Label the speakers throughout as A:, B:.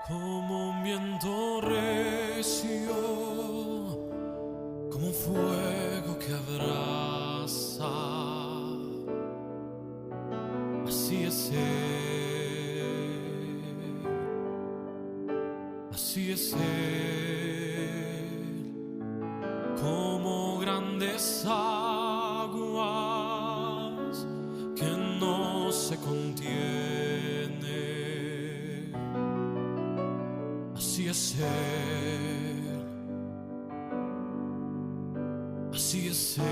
A: Como un viento recio, como un fuego que abraza, así es Él, así es Él, como grandes aguas que no se contienen. Así es Él, así es Él,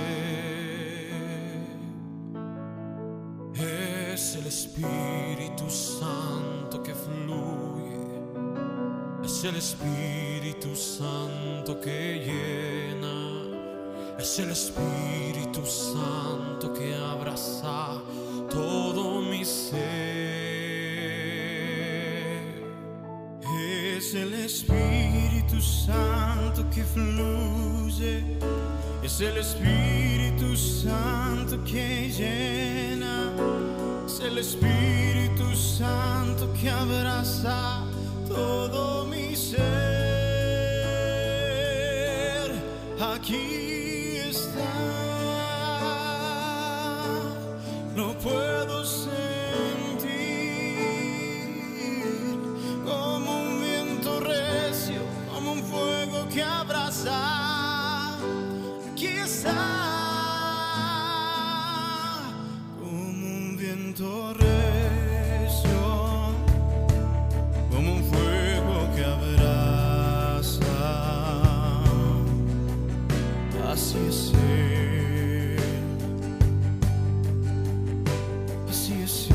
A: es el Espíritu Santo que fluye, es el Espíritu Santo que llena, es el Espíritu Santo que abraza todo mi ser.
B: Es el Espíritu Santo que fluye, es el Espíritu Santo que llena, es el Espíritu Santo que abraza todo mi ser. Aquí está, lo puedo sentir. Que abraza, aquí está, como un viento recio, como un fuego que abraza, así es Él, así es Él.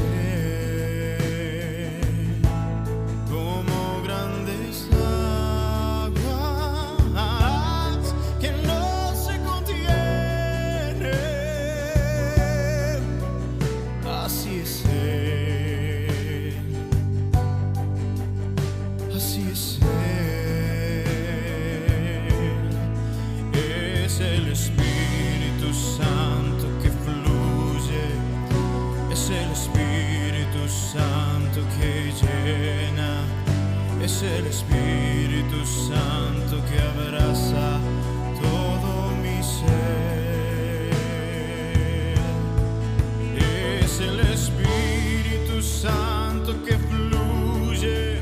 B: Es el Espíritu Santo que abraza todo mi ser. Es el Espíritu Santo que fluye,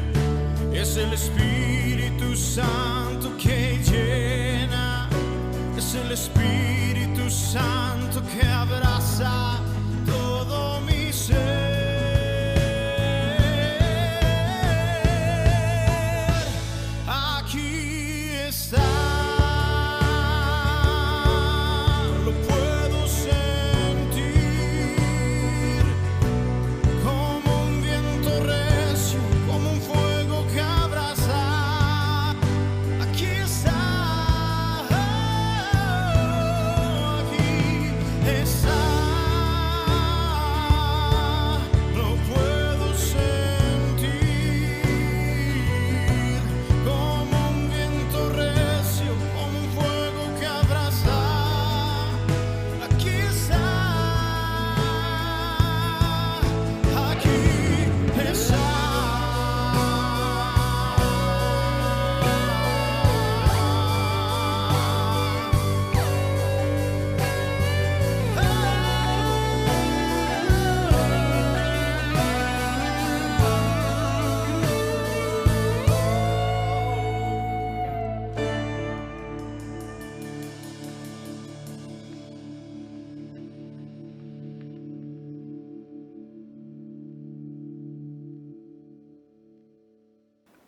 B: es el Espíritu Santo que llena, es el Espíritu Santo que abraza todo mi ser.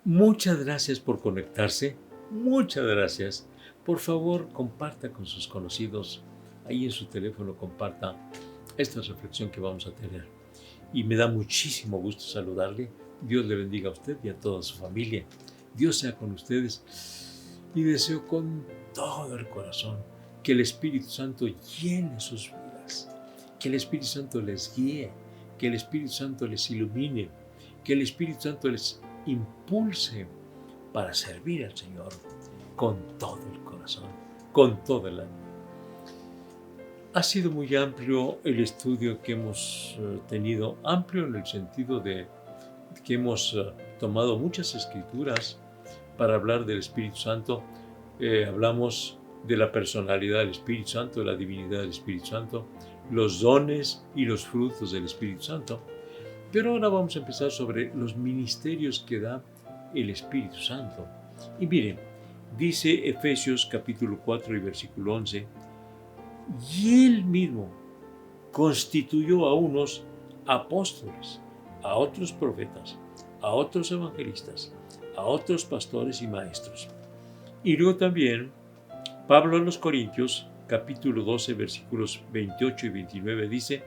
C: Muchas gracias por conectarse, muchas gracias. Por favor, comparta con sus conocidos, ahí en su teléfono comparta esta reflexión que vamos a tener. Y me da muchísimo gusto saludarle. Dios le bendiga a usted y a toda su familia. Dios sea con ustedes y deseo con todo el corazón que el Espíritu Santo llene sus vidas, que el Espíritu Santo les guíe, que el Espíritu Santo les ilumine, que el Espíritu Santo les impulse para servir al Señor con todo el corazón, con todo el alma. Ha sido muy amplio el estudio que hemos tenido, amplio en el sentido de que hemos tomado muchas escrituras para hablar del Espíritu Santo. Hablamos de la personalidad del Espíritu Santo, de la divinidad del Espíritu Santo, los dones y los frutos del Espíritu Santo. Pero ahora vamos a empezar sobre los ministerios que da el Espíritu Santo. Y miren, dice Efesios capítulo 4 y versículo 11, y Él mismo constituyó a unos apóstoles, a otros profetas, a otros evangelistas, a otros pastores y maestros. Y luego también Pablo a los Corintios, capítulo 12, versículos 28 y 29 dice,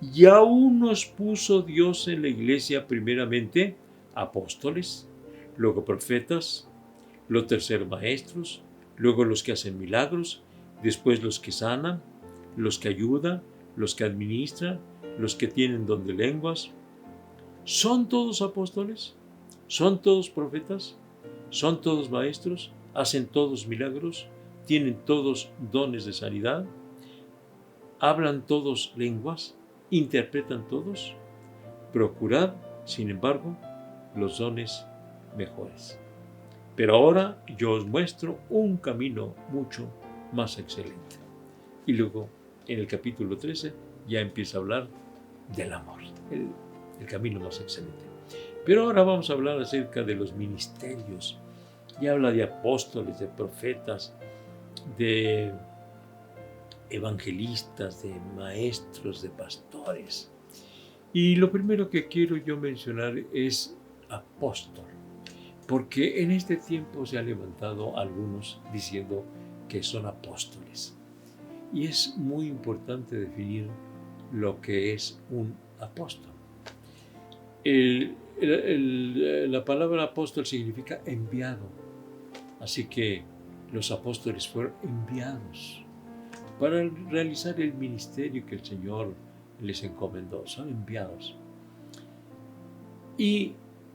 C: y aún nos puso Dios en la iglesia primeramente apóstoles, luego profetas, luego terceros maestros, luego los que hacen milagros, después los que sanan, los que ayudan, los que administran, los que tienen don de lenguas. ¿Son todos apóstoles? ¿Son todos profetas? ¿Son todos maestros? ¿Hacen todos milagros? ¿Tienen todos dones de sanidad? ¿Hablan todos lenguas? ¿Interpretan todos? Procurad, sin embargo, los dones mejores. Pero ahora yo os muestro un camino mucho más excelente. Y luego, en el capítulo 13, ya empieza a hablar del amor, el camino más excelente. Pero ahora vamos a hablar acerca de los ministerios. Y habla de apóstoles, de profetas, de evangelistas, de maestros, de pastores. Y lo primero que quiero yo mencionar es apóstol, porque en este tiempo se han levantado algunos diciendo que son apóstoles. Y es muy importante definir lo que es un apóstol. La palabra apóstol significa enviado. Así que los apóstoles fueron enviados para realizar el ministerio que el Señor les encomendó. Son enviados. Y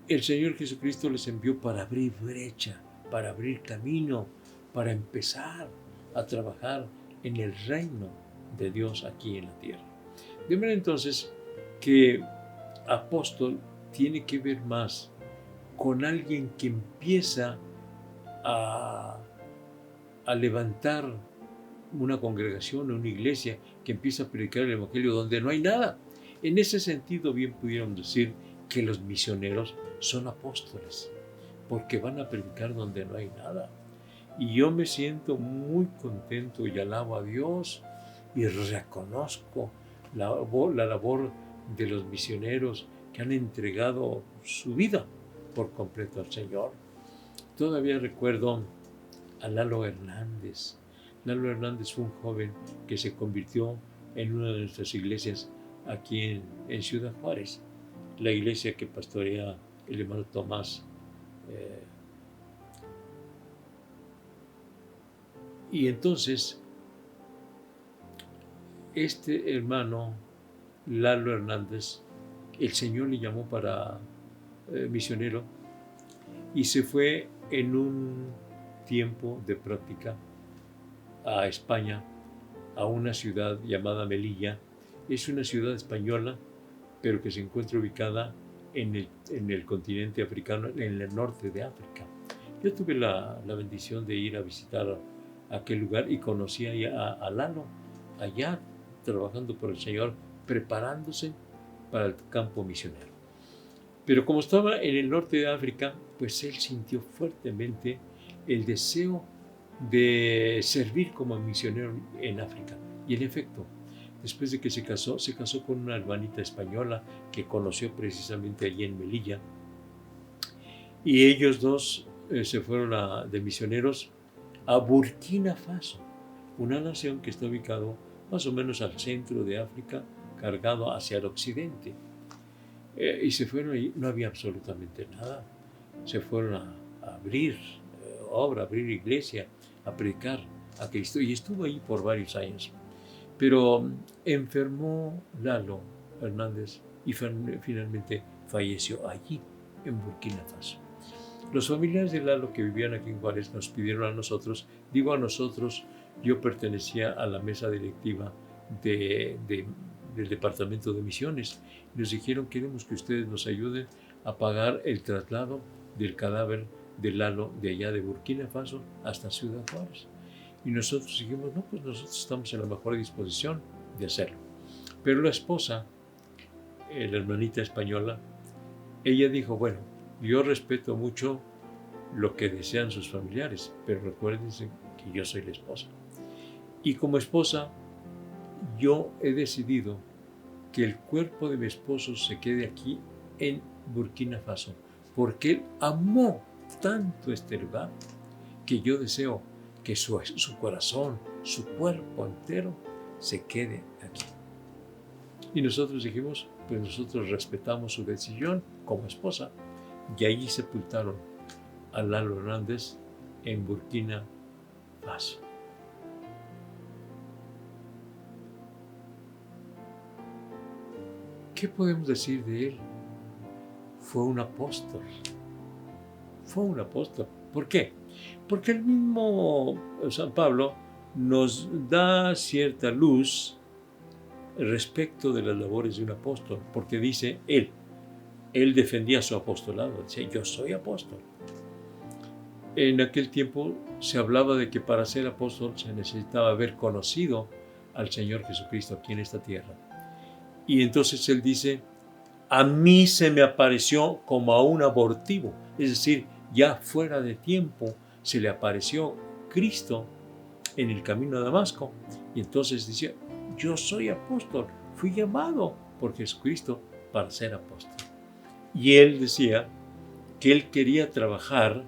C: el Señor Jesucristo les envió para abrir brecha, para abrir camino, para empezar a trabajar en el reino de Dios aquí en la tierra. De manera entonces que apóstol tiene que ver más con alguien que empieza a levantar una congregación o una iglesia, que empieza a predicar el evangelio donde no hay nada. En ese sentido, bien pudiéramos decir que los misioneros son apóstoles, porque van a predicar donde no hay nada. Y yo me siento muy contento y alabo a Dios y reconozco la labor de los misioneros que han entregado su vida por completo al Señor. Todavía recuerdo a Lalo Hernández. Lalo Hernández fue un joven que se convirtió en una de nuestras iglesias aquí en Ciudad Juárez, la iglesia que pastorea el hermano Tomás. Y entonces, este hermano, Lalo Hernández, el Señor le llamó para misionero y se fue en un tiempo de práctica a España, a una ciudad llamada Melilla. Es una ciudad española, pero que se encuentra ubicada en el continente africano, en el norte de África. Yo tuve la bendición de ir a visitar aquel lugar y conocí a Lalo, allá trabajando por el Señor, preparándose para el campo misionero. Pero como estaba en el norte de África, pues él sintió fuertemente el deseo de servir como misionero en África. Y en efecto, después de que se casó con una hermanita española que conoció precisamente allí en Melilla. Y ellos dos se fueron de misioneros a Burkina Faso, una nación que está ubicado más o menos al centro de África, cargado hacia el occidente. Y se fueron ahí, no había absolutamente nada. Se fueron a abrir obra, a abrir iglesia, a predicar a Cristo. Y estuvo ahí por varios años. Pero enfermó Lalo Hernández y finalmente falleció allí, en Burkina Faso. Los familiares de Lalo que vivían aquí en Juárez nos pidieron a nosotros, digo a nosotros, yo pertenecía a la mesa directiva del Departamento de Misiones. Nos dijeron, queremos que ustedes nos ayuden a pagar el traslado del cadáver de Lalo de allá de Burkina Faso hasta Ciudad Juárez. Y nosotros dijimos, no, pues nosotros estamos en la mejor disposición de hacerlo. Pero la esposa, la hermanita española, ella dijo, bueno, yo respeto mucho lo que desean sus familiares, pero recuérdense que yo soy la esposa. Y como esposa, yo he decidido que el cuerpo de mi esposo se quede aquí en Burkina Faso, porque él amó tanto este lugar que yo deseo que su corazón, su cuerpo entero se quede aquí. Y nosotros dijimos, pues nosotros respetamos su decisión como esposa, y allí sepultaron a Lalo Hernández en Burkina Faso. ¿Qué podemos decir de él? Fue un apóstol. Fue un apóstol. ¿Por qué? Porque el mismo San Pablo nos da cierta luz respecto de las labores de un apóstol, porque dice él defendía su apostolado, decía, yo soy apóstol. En aquel tiempo se hablaba de que para ser apóstol se necesitaba haber conocido al Señor Jesucristo aquí en esta tierra. Y entonces él dice, a mí se me apareció como a un abortivo, es decir, ya fuera de tiempo se le apareció Cristo en el camino a Damasco. Y entonces decía, yo soy apóstol, fui llamado por Jesucristo para ser apóstol. Y él decía que él quería trabajar,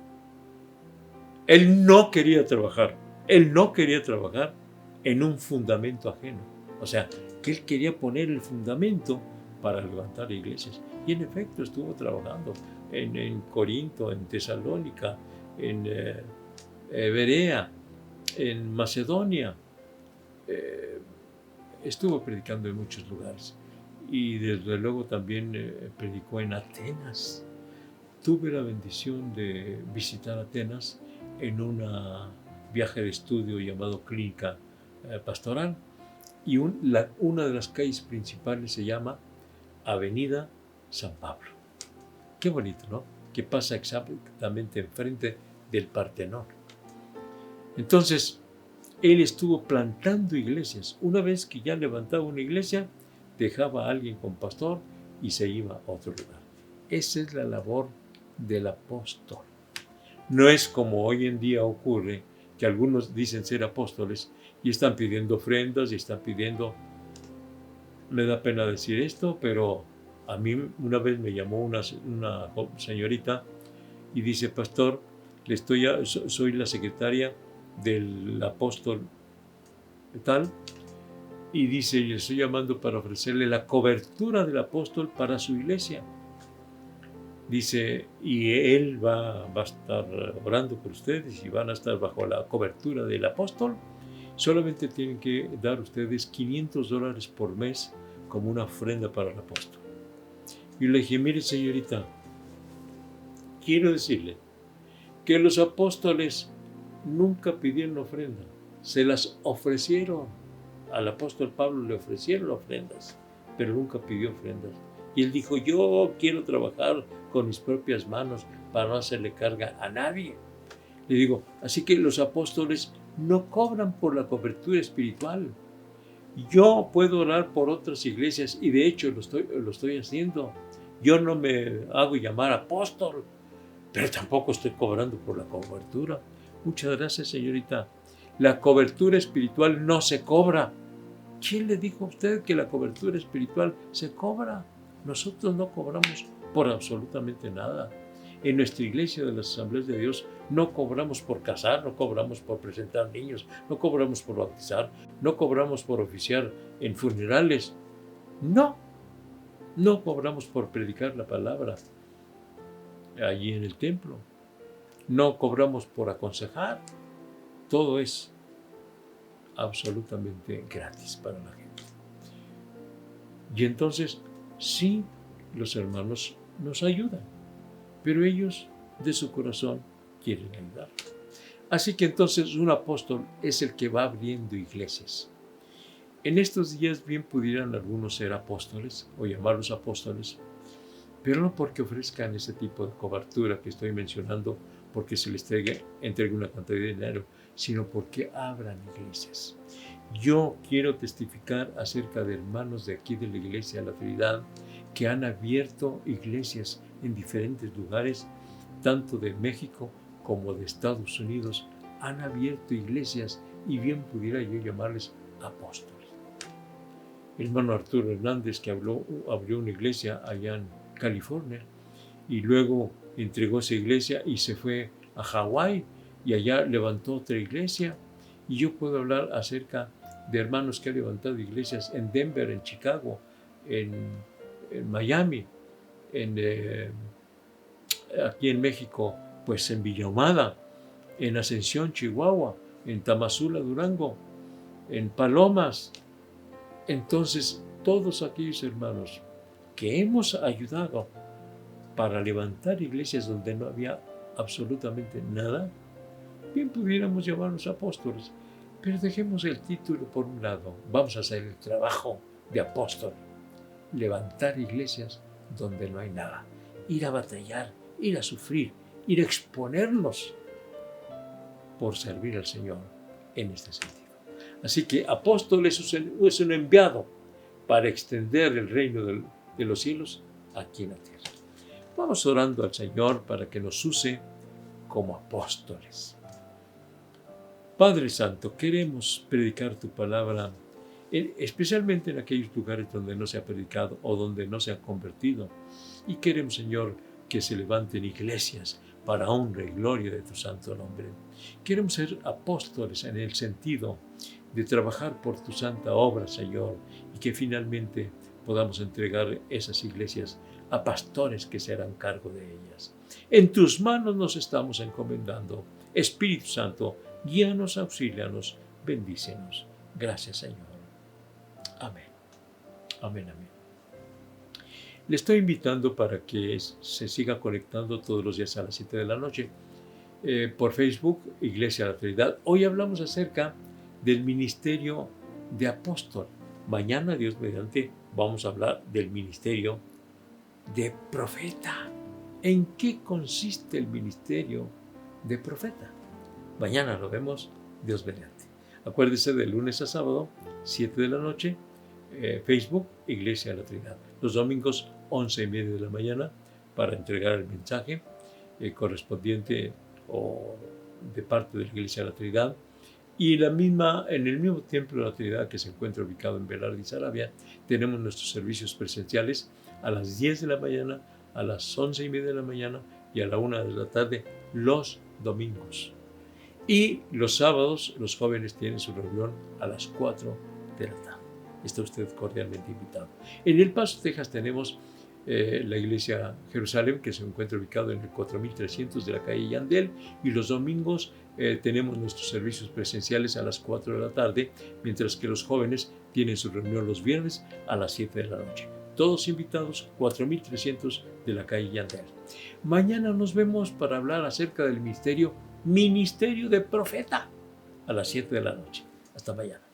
C: él no quería trabajar en un fundamento ajeno. O sea, que él quería poner el fundamento para levantar iglesias. Y en efecto estuvo trabajando en Corinto, en Tesalónica, en Berea, en Macedonia. Estuvo predicando en muchos lugares. Y desde luego también predicó en Atenas. Tuve la bendición de visitar Atenas en un viaje de estudio llamado Clínica Pastoral. Y una de las calles principales se llama Avenida San Pablo. Qué bonito, ¿no? Que pasa exactamente enfrente del Partenón. Entonces, él estuvo plantando iglesias. Una vez que ya levantaba una iglesia, dejaba a alguien con pastor y se iba a otro lugar. Esa es la labor del apóstol. No es como hoy en día ocurre, que algunos dicen ser apóstoles y están pidiendo ofrendas y están pidiendo... Me da pena decir esto, pero a mí una vez me llamó una señorita y dice, pastor, soy la secretaria del apóstol tal, y dice, le estoy llamando para ofrecerle la cobertura del apóstol para su iglesia. Dice, y él va a estar orando por ustedes y van a estar bajo la cobertura del apóstol. Solamente tienen que dar ustedes $500 por mes como una ofrenda para el apóstol. Y le dije, mire señorita, quiero decirle que los apóstoles nunca pidieron ofrenda, se las ofrecieron. Al apóstol Pablo le ofrecieron ofrendas, pero nunca pidió ofrendas. Y él dijo, yo quiero trabajar con mis propias manos para no hacerle carga a nadie. Le digo, así que los apóstoles no cobran por la cobertura espiritual. Yo puedo orar por otras iglesias y de hecho lo estoy haciendo. Yo no me hago llamar apóstol, pero tampoco estoy cobrando por la cobertura. Muchas gracias, señorita. La cobertura espiritual no se cobra. ¿Quién le dijo a usted que la cobertura espiritual se cobra? Nosotros no cobramos por absolutamente nada. En nuestra iglesia de las Asambleas de Dios no cobramos por casar, no cobramos por presentar niños, no cobramos por bautizar, no cobramos por oficiar en funerales. No cobramos por predicar la palabra allí en el templo. No cobramos por aconsejar. Todo es absolutamente gratis para la gente. Y entonces, sí, los hermanos nos ayudan, pero ellos de su corazón quieren ayudar. Así que entonces un apóstol es el que va abriendo iglesias. En estos días bien pudieran algunos ser apóstoles o llamarlos apóstoles, pero no porque ofrezcan ese tipo de cobertura que estoy mencionando, porque se les entregue una cantidad de dinero, sino porque abran iglesias. Yo quiero testificar acerca de hermanos de aquí de la Iglesia de la Trinidad que han abierto iglesias en diferentes lugares, tanto de México como de Estados Unidos. Han abierto iglesias y bien pudiera yo llamarles apóstoles. El hermano Arturo Hernández, que abrió una iglesia allá en California y luego entregó esa iglesia y se fue a Hawái y allá levantó otra iglesia. Y yo puedo hablar acerca de hermanos que han levantado iglesias en Denver, en Chicago, en Miami, aquí en México, pues en Villahumada, en Ascensión, Chihuahua, en Tamazula, Durango, en Palomas. Entonces, todos aquellos hermanos que hemos ayudado para levantar iglesias donde no había absolutamente nada, bien pudiéramos llamarnos apóstoles, pero dejemos el título por un lado. Vamos a hacer el trabajo de apóstol, levantar iglesias donde no hay nada, ir a batallar, ir a sufrir, ir a exponernos por servir al Señor en este sentido. Así que apóstol es un enviado para extender el reino de los cielos aquí en la tierra. Vamos orando al Señor para que nos use como apóstoles. Padre Santo, queremos predicar tu palabra, especialmente en aquellos lugares donde no se ha predicado o donde no se ha convertido. Y queremos, Señor, que se levanten iglesias para honra y gloria de tu santo nombre. Queremos ser apóstoles en el sentido de trabajar por tu santa obra, Señor, y que finalmente podamos entregar esas iglesias a pastores que se harán cargo de ellas. En tus manos nos estamos encomendando. Espíritu Santo, guíanos, auxílianos, bendícenos. Gracias, Señor. Amén. Amén, amén. Le estoy invitando para que se siga conectando todos los días a las 7 de la noche por Facebook, Iglesia de la Trinidad. Hoy hablamos acerca del ministerio de apóstol. Mañana, Dios mediante, vamos a hablar del ministerio de profeta. ¿En qué consiste el ministerio de profeta? Mañana lo vemos, Dios mediante. Acuérdese de lunes a sábado, 7 de la noche, Facebook, Iglesia de la Trinidad. Los domingos, 11:30 de la mañana, para entregar el mensaje correspondiente o de parte de la Iglesia de la Trinidad. Y en el mismo templo de la Trinidad, que se encuentra ubicado en Velarde, Sarabia, tenemos nuestros servicios presenciales a las 10 de la mañana, a las 11:30 de la mañana y a la 1 de la tarde los domingos. Y los sábados los jóvenes tienen su reunión a las 4 de la tarde. Está usted cordialmente invitado. En El Paso, Texas, tenemos la Iglesia Jerusalén, que se encuentra ubicado en el 4300 de la calle Yandel, y los domingos tenemos nuestros servicios presenciales a las 4 de la tarde, mientras que los jóvenes tienen su reunión los viernes a las 7 de la noche. Todos invitados, 4300 de la calle Yandel. Mañana nos vemos para hablar acerca del ministerio de profeta a las 7 de la noche. Hasta mañana.